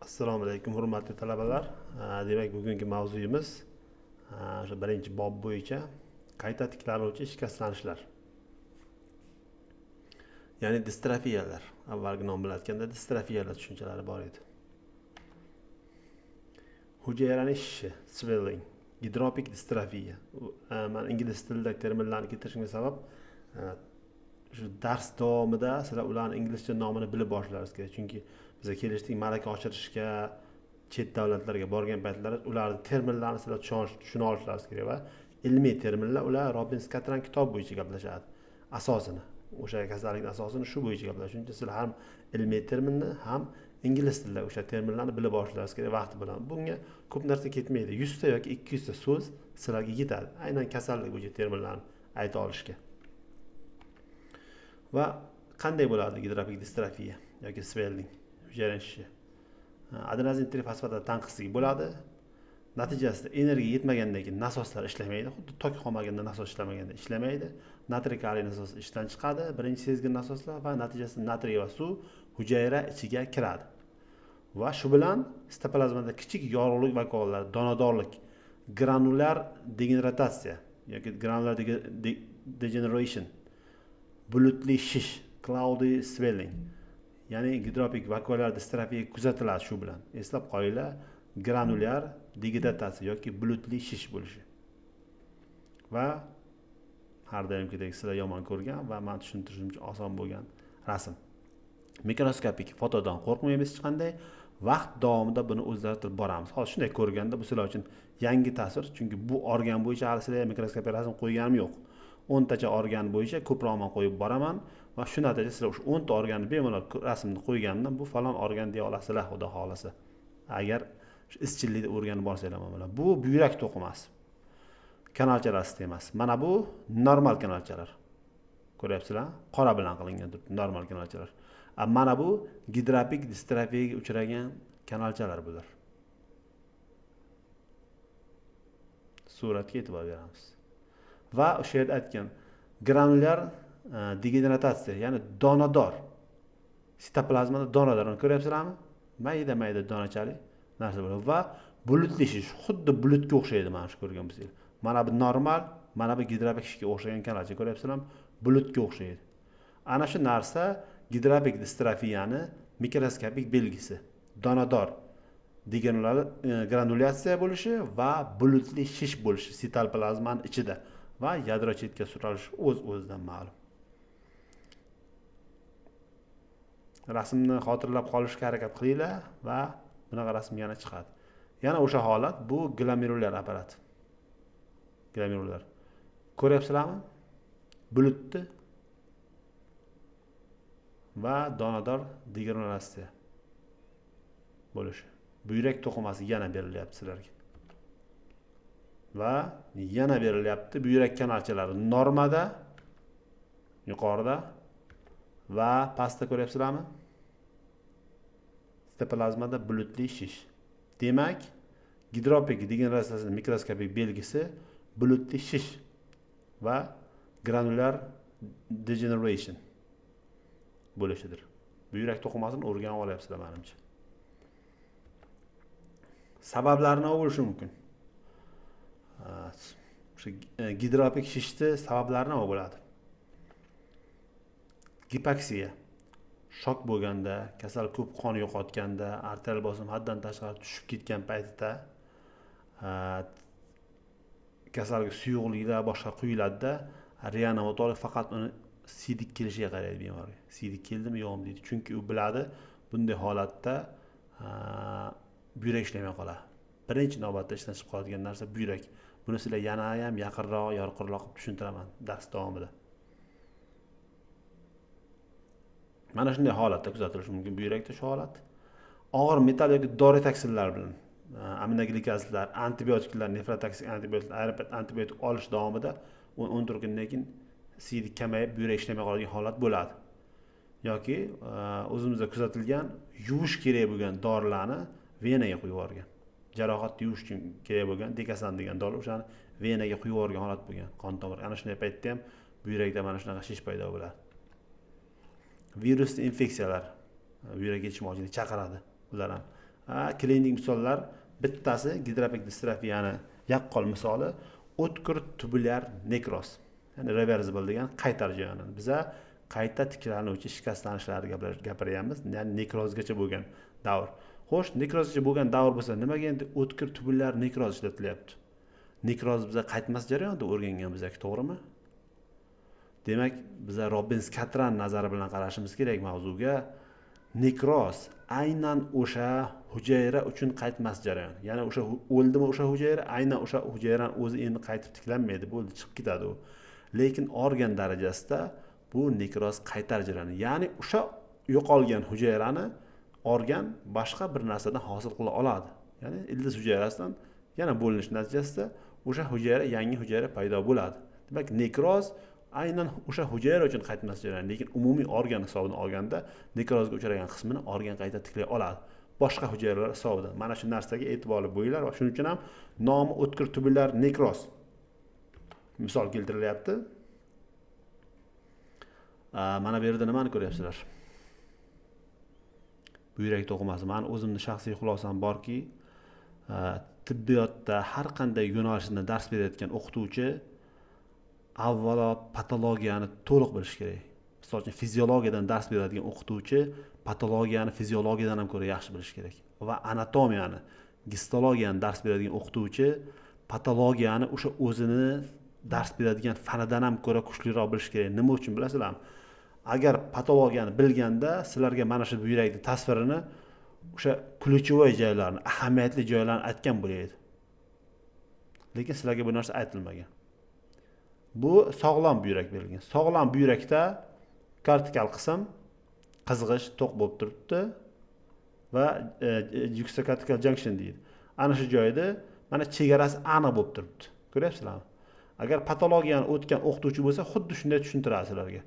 Assalomu alaykum hurmatli talabalar. Demak, bugungi mavzuyimiz o'sha birinchi bob bo'yicha qayta tiklanuvchi shikastlanishlar. Ya'ni distrofiyalar. Avvalgi nom bilan aytganda distrofiyalar tushunchalari bor edi. Hujayraning shishi, swelling, gidropik distrofiya. Men ingliz tilida terminlarni keltirishimga sabab shu dars davomida sizlar ularning inglizcha nomini bilib boshlashingiz kerak. Chunki biz kelishdik malaka oshirishga chet davlatlarga borgan paytlarda ularning terminlarini sizlar tushuna olishlaringiz kerak va ilmiy terminlar ular Robbins Katran kitob bo'yicha gaplashadi. Asosini, o'sha kasallikning asosini shu bo'yicha gaplashadi. Shuning uchun sizlar ham ilmiy terminni ham ingliz tilida o'sha terminlarni bilib olishlaringiz kerak vaqti bilan. Bunga ko'p narsa ketmaydi. 100 ta yoki 200 ta so'z sizlarga yetadi. Aynan kasallik bo'yicha terminlarni ayta olishga. Va qanday bo'ladi gidropik distrofiya yoki swelling, hujayraning shishi? Adenozin trifosfatlar tanqisligi bo'ladi. Natijasida energiya yetmagandan keyin nasoslar ishlamaydi. Xuddi tok qolmaganda nasos ishlamaganda ishlamaydi. Natriy kaliy nasosi ishdan chiqadi. Birinchi sezgir nasoslar va natijasida natriy va suv hujayra ichiga kiradi. Va shu bilan sitoplazmada kichik yorug'lik vakollari, donadorlik, granulyar degeneratsiya yoki granular degeneration, bulutli shish, cloudy swelling, ya'ni gidropik vakuolar distrofiya kuzatiladi shu bilan. Eslab qo'yinglar, granulyar degeneratsiya yoki bulutli shish bo'lishi. Va har doimgidek sizlar yomon ko'rgan va men tushuntirishim uchun oson bo'lgan rasm. Mikroskopik fotodan qo'rqmaymiz hech qanday. Vaqt davomida buni o'zgartirib boramiz. Hozir shunday ko'rganda bu sizlar uchun yangi tasvir, chunki bu organ bo'yicha hali sizlarga mikroskopik rasm qo'yganim yo'q. 10 tacha organ bo'yicha ko'proqman qo'yib boraman va shu natijada sizlar o'sha 10 ta organni bemalol rasmni qo'yganimdan bu falon organ deya olasizlar, xudo xolasa. Agar izchillikda o'rganib borsanglar mana bu buyrak to'qimasi. Kanalchalar sistemasi. Mana bu normal kanalchalar. Ko'ryapsizlar? Qora bilan qilingan normal kanalchalar. Mana bu gidropik distrofiyaga uchragan kanalchalar bular. Suratga e'tibor beramiz. Va o'sha yerda aytgan granulyar degeneratsiya, ya'ni donador. Sitoplazmada donadorni ko'ryapsizlarmi? Mayda donachalik narsa bo'ladi va bulutli shish, xuddi bulutga o'xshaydi mana shu ko'rgan bo'lsangiz. Mana bu normal, mana bu gidropik shishga o'xshagan kanalcha ko'ryapsizlarmi? Bulutga o'xshaydi. Ana shu narsa gidropik distrofiyani mikroskopik belgisi. Donador granulyatsiya bo'lishi va bulutli shish bo'lishi sitoplazmaning ichida va yadro chetga surilishi o'z-o'zidan ma'lum. Rasmni xotirlab qolishga harakat qilinglar va bunaqa rasm yana chiqadi. Yana o'sha holat bu glomerulyar apparat. Glomerulyar. Ko'ryapsizlarmi? Bulutni va donador degeneratsiya bo'lishi. Buyrak to'qimasi yana berilyapti sizlarga. Va yana berilyapti buyrak kanalchalari normada, yuqorida va pastda ko'ryapsizlarmi? Sitoplazmada bulutli shish. Demak, gidropik degeneratsiyasining mikroskopik belgisi bulutli shish va granular degeneration bo'lishidir. Buyrak to'qimasini o'rganib olyapsizlar menimcha. Sabablari nima bo'lishi mumkin? O'sha gidropik shishni sabablari nima bo'ladi? Gipoksiya, shok bo'lganda, kasal ko'p qon yo'qotganda, arterial bosim haddan tashqari tushib ketgan paytida kasalga suyuqliklar boshqa quyiladi-da, reanimatolog faqat uni siydik kelishiga qaraydi bemorga. Siydik keldimi yo'qmi deydi. Chunki u biladi, bunday holatda buyrak ishlamay qoladi. Birinchi navbatda ishdan chiqib qoladigan narsa buyrak. Buni sizlar yana ham yaqinroq, yorqinroq tushuntiraman dars davomida. Mana shunday holatda kuzatilishi mumkin buyrakda shu holat. Og'ir metal yoki dori toksinlar bilan aminoglikazlar, antibiotiklar, nefrotoksik antibiotiklar, antibiotik olish davomida 14 kundan keyin siydik kamayib, buyrak ishlamay qoladigan holat bo'ladi. Yoki o'zimizda kuzatilgan yuvish kerak bo'lgan dorilarni venaga qo'yib yuborgan. Jarohatni yuvish uchun kerak bo'lgan dekasan degan dori o'shani venaga qo'yib yuborgan holat bo'lgan, qon tomir. Ana shunday paytda ham buyrakda mana shunaqa shish paydo bo'ladi. Virusli infeksiyalar buyrak yetishmovchilik chaqiradi. Ular ham Klinik misollar bittasi gidropik distrofiyani yaqqol misoli o'tkir tubulyar nekroz. Ya'ni reversible degan qaytar jarayoni. Biza qayta tiklanuvchi shikastlanishlarni gapiryapmiz. Ya'ni nekrozgacha bo'lgan davr. Xo'sh, nekrozgacha bo'lgan davr bo'lsa, nimaga endi o'tkir tubulyar nekroz ishlatilyapti? Nekroz biza qaytmas jarayonda o'rgangan bizaki, to'g'rimi? Demak, biza Robbins-Katran nazari bilan qarashimiz kerak mavzuga. Nekroz aynan o'sha hujayra uchun qaytmas jarayon. Ya'ni o'sha o'ldimi o'sha hujayra, aynan o'sha hujayrani o'zi endi qaytib tiklanmaydi, bo'ldi, chiqib ketadi u. Lekin organ darajasida bu nekroz qaytar jarayoni. Ya'ni o'sha yo'qolgan hujayrani organ boshqa bir narsadan hosil qila oladi. Ya'ni ildiz hujayrasidan yana bo'linish natijasida o'sha hujayra yangi hujayra paydo bo'ladi. Demak, nekroz aynan o'sha hujayra uchun qaytmas jarayon, lekin umumiy organ hisobidan olganda nekrozga uchragan qismini organ qayta tiklay oladi. Boshqa hujayralar hisobidan. Mana shu narsaga e'tiborli bo'linglar va shuning uchun ham nomi o'tkir tubulyar nekroz misol keltirilyapti. Mana bu yerda nimani ko'ryapsizlar? Buyrak to'qimasi. Men o'zimning shaxsiy xulosam borki, tibbiyotda har qanday yo'nalishda dars berayotgan o'qituvchi avvalo patologiyani to'liq bilish kerak. Misol uchun fiziologiyadan dars beradigan o'qituvchi patologiyani fiziologiyadan ham ko'ra yaxshi bilish kerak. Va anatomiyani, histologiyani dars beradigan o'qituvchi patologiyani o'sha o'zini dars beradigan fanidan ham ko'ra kuchliroq bilish kerak. Nima uchun bilasizlarmi? Agar patologiyani bilganda sizlarga mana shu buyrakning tasvirini, o'sha ключевой joylarni, ahamiyatli joylarni aytgan bo'laydi. Lekin sizlarga bu narsa aytilmagan. Bu sog'lom buyrak berilgan. Sog'lom buyrakda kortikal qism qizg'ish to'q bo'lib turibdi va juxtacortical junction deydi. Ana shu joyda mana chegarasi aniq bo'lib turibdi. Ko'ryapsizlarmi? Agar patologiyani o'tgan o'qituvchi bo'lsa, xuddi shunday tushuntiradi sizlarga.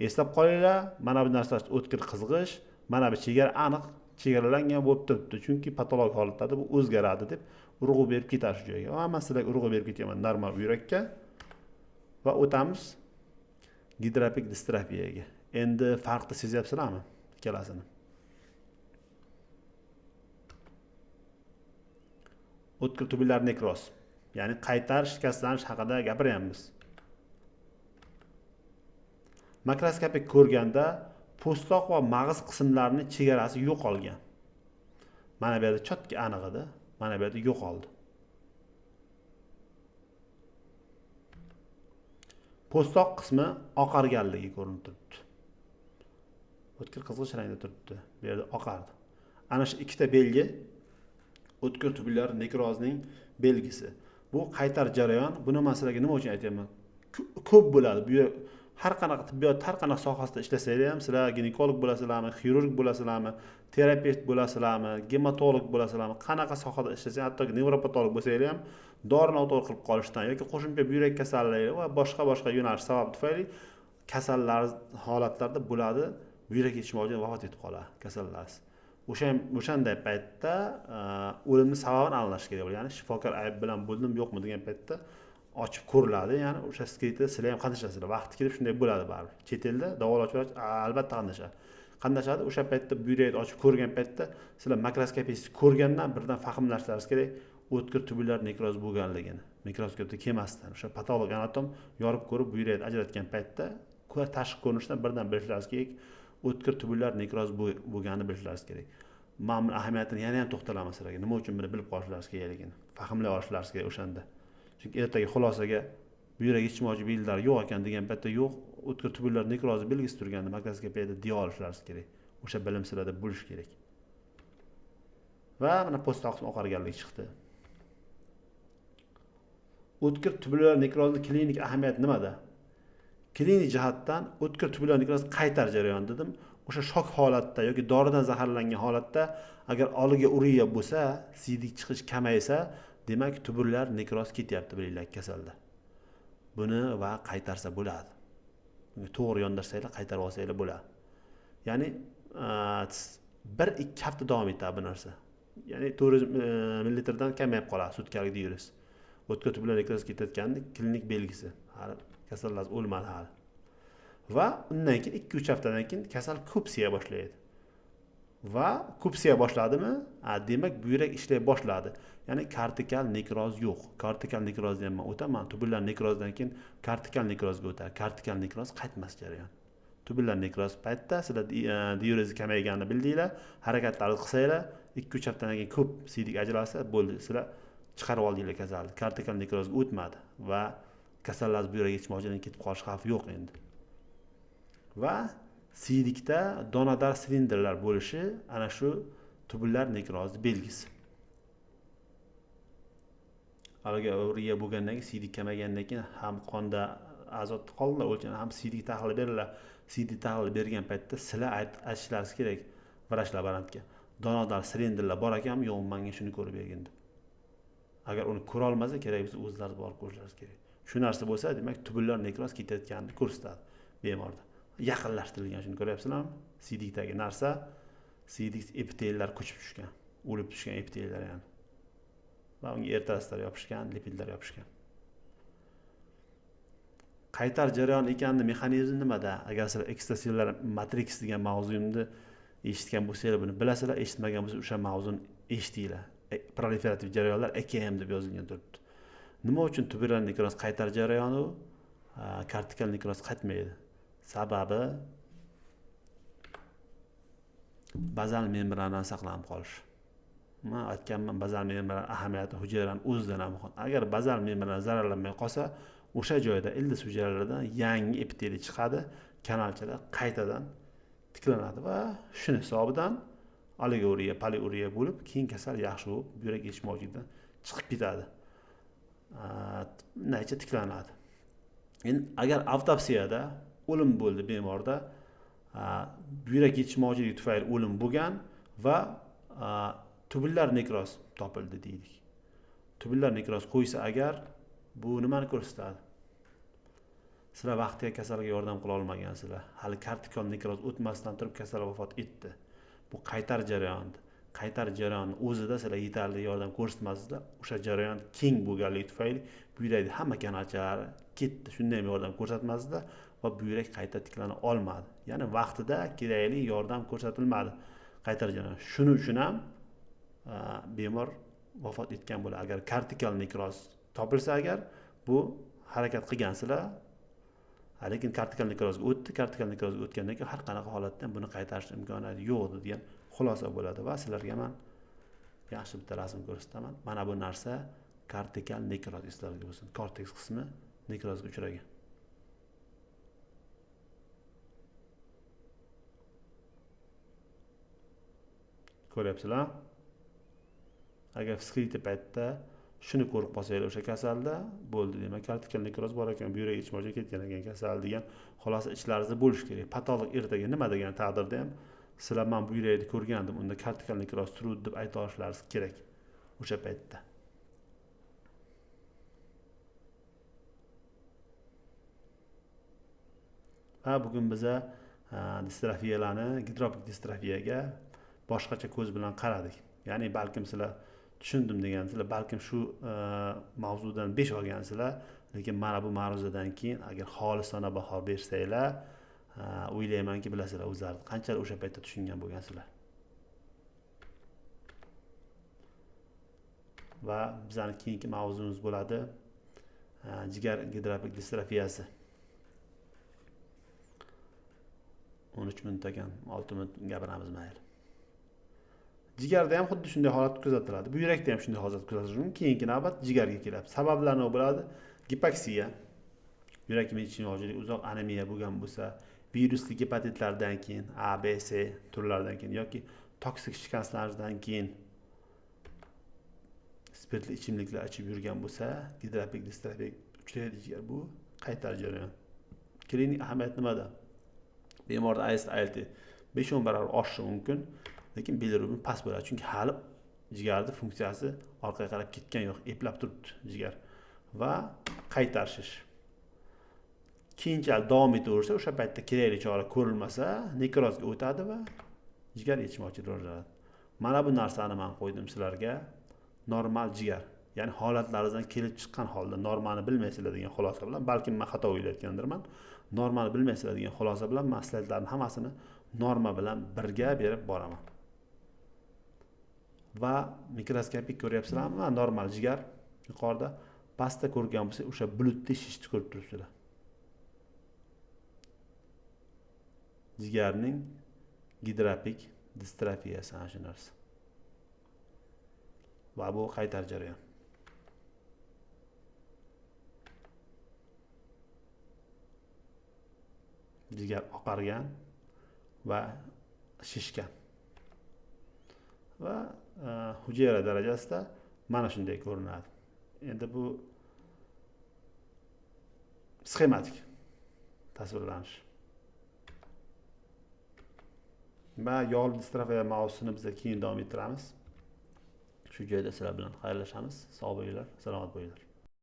Eslab qolinglar, mana bu narsa o'tkir qizg'ish, mana bu chegara aniq chegaralangan bo'lib turibdi. Chunki patologik holatlarda bu o'zgaradi deb urg'u berib ketadi shu joyga. Men sizlarga urg'u berib ketaman normal buyrakka. Va o'tamiz gidropik distrofiyaga. Endi farqni sezyapsizlarmi ikkalasini? O'tkir tubulyar nekroz, ya'ni qaytar shikastlanish haqida gapiryapmiz. Makroskopik ko'rganda po'stoq va mag'iz qismlarining chegarasi yo'qolgan. Mana bu yerda chotki aniq edi, mana bu yerda yo'qoldi. Po'stoq qismi oqarganligi ko'rinib turibdi. O'tkir qizg'ish rangda turibdi. Bu yerda oqardi. Ana shu ikkita belgi o'tkir tubulyar nekrozning belgisi. Bu qaytar jarayon. Buni men sizlarga nima uchun aytyapman? Ko'p bo'ladi. Bu har qanaqa tibbiyot, har qanaqa sohasida ishlasanglar ham, sizlar ginekolog bo'lasizlarmi, xirurg bo'lasizlarmi, terapevt bo'lasizlarmi, gematolog bo'lasizlarmi, qanaqa sohada ishlasang, hattoki nevropatolog bo'lsanglar ham dorini o'tol qilib qolishdan yoki qo'shimcha buyrak kasalligi va boshqa yo'nalish sabab tufayli kasallar holatlarda bo'ladi, buyrak yetishmovchidan vafot etib qoladi kasallar. O'shanday paytda o'limning sababini aniqlash kerak bo'ladi. Ya'ni shifokor ayb bilan bo'ldim yo'qmi degan paytda ochib ko'riladi. Ya'ni o'sha skriptda sizlar ham qatnashasizlar. Vaqti kelib shunday bo'ladi baribir. Chet elda davolovchilar albatta qatnashadi. O'sha paytda buyrakni ochib ko'rgan paytda sizlar makroskopist ko'rgandan birdan fahmlashlaringiz kerak o'tkir tubulyar nekroz bo'lganligini. Mikroskopda kelmasdan o'sha patolog anatom yorib ko'rib buyrakni ajratgan paytda tashqi ko'rinishdan birdan bilishlaringiz kerak o'tkir tubulyar nekroz bo'lganini bilishlaringiz kerak. Men buni ahamiyatini yana ham to'xtalaman sizlarga. Nima uchun buni bilib qolishlaringiz kerakligini, fahmlay olishlaringiz kerak o'shanda. Chunki ertaga xulosaga buyrak yetishmovchi belgilar yo'q ekan degan paytda yo'q, o'tkir tubulyar nekrozi belgisi turganda makroskopiyada deya olishlaringiz kerak. O'sha bilim sizlarda bo'lish kerak. Va mana po'stoq qismi oqarganligi chiqdi. O'tkir tubulyar nekrozning klinik ahamiyati nimada? Klinik jihatdan o'tkir tubulyar nekroz qaytar jarayon dedim. O'sha shok holatda yoki doridan zaharlangan holatda agar oliga uriya bo'lsa, siydik chiqish kamaysa, demak tubulyar nekroz ketyapti bilinglar kasalda. Buni va qaytarsa bo'ladi. To'g'ri yondirsanglar, qaytarib olsanglar bo'ladi. Ya'ni 1-2 hafta davom etadi bu narsa. Ya'ni 400 ml dan kamayib qoladi sutkalik deymiz. O'tkir tubulyar nekroz ketayotganda klinik belgisi. Hali kasallar o'lmadi hali. Va undan keyin 2-3 haftadan keyin kasal ko'p siya boshlaydi. va kupsiya boshladimi? Demak buyrak ishlay boshladi. Ya'ni kortikal nekroz yo'q. Kortikal nekrozni ham men o'taman. Tubulyar nekrozdan keyin kortikal nekrozga o'tadi. Kortikal nekroz qaytmas jarayon. Tubulyar nekroz paytda sizlar diurezi kamayganini bildinglar, harakatlarni qilsanglar, 2-3 haftadan keyin ko'p siydik ajralsa, bo'ldi. Sizlar chiqarib oldinglar kasalni. Kortikal nekrozga o'tmadi va kasallar buyrak yetishmovchidan ketib qolish xavfi yo'q endi. Va siydikda donadar silindrlar bo'lishi ana shu tubulyar nekrozni belgisi. Algoriya bo'lgandan keyin siydik kamagandan keyin ham qonda azot qoldilar, o'lchan ham siydik tahlil beriladi. Siydik tahlil bergan paytda sizlar aytishlaringiz kerak vrach laborantga. Donadar silindrlar bor ekanmi, yo'qmi, menga shuni ko'rib bergin deb. Agar uni ko'ra olmasa, kerak bo'lsa o'zlari borib ko'rishlari kerak. Shu narsa bo'lsa, demak tubulyar nekroz ketayotganini ko'rsatadi bemorda. Yaqinlashtirilgan, shuni ko'ryapsizlarmi? Siydikdagi narsa, siydik epitellar ko'chib tushgan, o'lib tushgan epitellar ya'ni. Va unga ertasilar yopishgan, lipidlar yopishgan. Qaytar jarayon ekanini mexanizmi nimada? Agar sizlar ekstrasellyular matrix degan mavzuyimni eshitgan bo'lsangiz, buni bilasizlar, eshitmagan bo'lsa o'sha mavzuni eshitinglar. Proliferativ jarayonlar EKM deb yozilgan turibdi. Nima uchun tubulyar nekroz qaytar jarayoni u? Kortikal nekroz qaytmaydi. Sababi bazal membranadan saqlanib qolish. Men aytganman, bazal membrana ahamiyati hujayraning o'zidan ham muhim. Agar bazal membrana zararlanmay qolsa, o'sha joyda ildiz hujayralardan yangi epiteliy chiqadi, kanalchalar qaytadan tiklanadi va shuni hisobidan oliguriya, poliuriya bo'lib, keyin kasal yaxshi bo'lib, buyrak yetishmovchilikdan chiqib ketadi. Naycha tiklanadi. Endi agar avtopsiyada o'lim bo'ldi bemorda, buyrak yetishmovchiligi tufayli o'lim bo'lgan va tubulyar nekroz topildi deylik. Tubulyar nekroz qo'ysa agar, bu nimani ko'rsatadi? Sizlar vaqtiga kasalga yordam qila olmagansizlar. Hali kortikal nekroz o'tmasdan turib kasal vafot etdi. Bu qaytar jarayondir. Qaytar jarayonni o'zida sizlar yetarli yordam ko'rsatmasizlar. O'sha jarayon keng bo'lganligi tufayli buyrakning hamma kanalchalari ketdi. Shunday ham yordam ko'rsatmasizlar va buyrak qayta tiklana olmadi. Ya'ni vaqtida kerakli yordam ko'rsatilmadi qaytar jarayon. Shuning uchun ham bemor vafot etgan bo'ladi. Agar kortikal nekroz topilsa agar, bu harakat qilgansizlar, lekin kortikal nekrozga o'tdi. Kortikal nekrozga o'tgandan keyin har qanaqa holatda ham buni qaytarish imkoniyati yo'q degan xulosa bo'ladi va sizlarga men yaxshi bitta rasm ko'rsataman. Mana bu narsa kortikal nekroz eslarga bo'lsin. Korteks qismi nekrozga uchragan. Ko'ryapsizlar? Agar skrit paytda shuni ko'rib qolsanglar o'sha kasalda bo'ldi, demak kortikal nekroz bor ekan, buyrak yetishmovchilik ketgan ekan kasal degan xulosa ichlaringizda bo'lish kerak. Patolog ertaga nima degan taqdirda ham sizlar men buyrakni ko'rgandim, unda kortikal nekroz turuvdi deb ayta olishlaringiz kerak o'sha paytda. Va bugun biza distrofiyalarni, gidropik distrofiyaga boshqacha ko'z bilan qaradik. Ya'ni balkim sizlar tushundim degansizlar, balkim shu mavzudan 5 olgansizlar, lekin mana bu ma'ruzadan keyin agar xolisona baho bersanglar, o'ylaymanki bilasizlar o'zlaringiz qanchalik o'sha paytda tushungan bo'lgansizlar. Va bizning keyingi mavzumiz bo'ladi jigar gidropik distrofiyasi. 13 minut ekan, 6 minut gapiramiz mayli. Jigarda ham xuddi shunday holat kuzatiladi. Buyrakda ham shunday holat kuzatilishi mumkin. Keyingi navbat jigarga keladi. Sabablari nima bo'ladi? Gipoksiya, yurak yetishmovchilik, uzoq anemiya bo'lgan bo'lsa, virusli gepatitlardan keyin, A, B, C turlaridan keyin yoki toksik shikastlanishdan keyin spirtli ichimliklar ichib yurgan bo'lsa, gidropik distrofiyaga uchraydi jigar. Bu qaytar jarayon. Klinik ahamiyat nimada? Bemorda AST 5-10 barobar oshishi mumkin, lekin bilirubin past bo'ladi. Chunki hali jigarning funksiyasi orqaga qarab ketgan yo'q, eplab turibdi jigar. Va qaytarishish. Keyinchalik davom etaversa, o'sha paytda kerakli chora ko'rilmasa, nekrozga o'tadi va jigar yetishmovchilik rivojlanadi. Mana bu narsani men qo'ydim sizlarga. Normal jigar, ya'ni holatlaringizdan kelib chiqqan holda normani bilmaysizlar degan xulosa bilan, balkim men xato o'ylayotgandirman. Normani bilmaysizlar degan xulosa bilan men slaydlarning hammasini norma bilan birga berib boraman. va mikroskopik ko'ryapsizlarmi? Va normal jigar yuqorida, pastda ko'rgan bo'lsa, o'sha bulutli shishni ko'rib turibsizlar. Jigarning gidropik distrofiyasi ana shu narsa. Va bu qaytar jarayon. Jigar oqargan va shishgan. Va hujayra darajasida mana shunday ko'rinadi. Endi bu sxematik tasvirlanish. Va yog'li distrofiya mavzusini biz keyin davom ettiramiz. Shu joyda sizlar bilan xayrlashamiz. Sog' bo'linglar, salomat bo'linglar.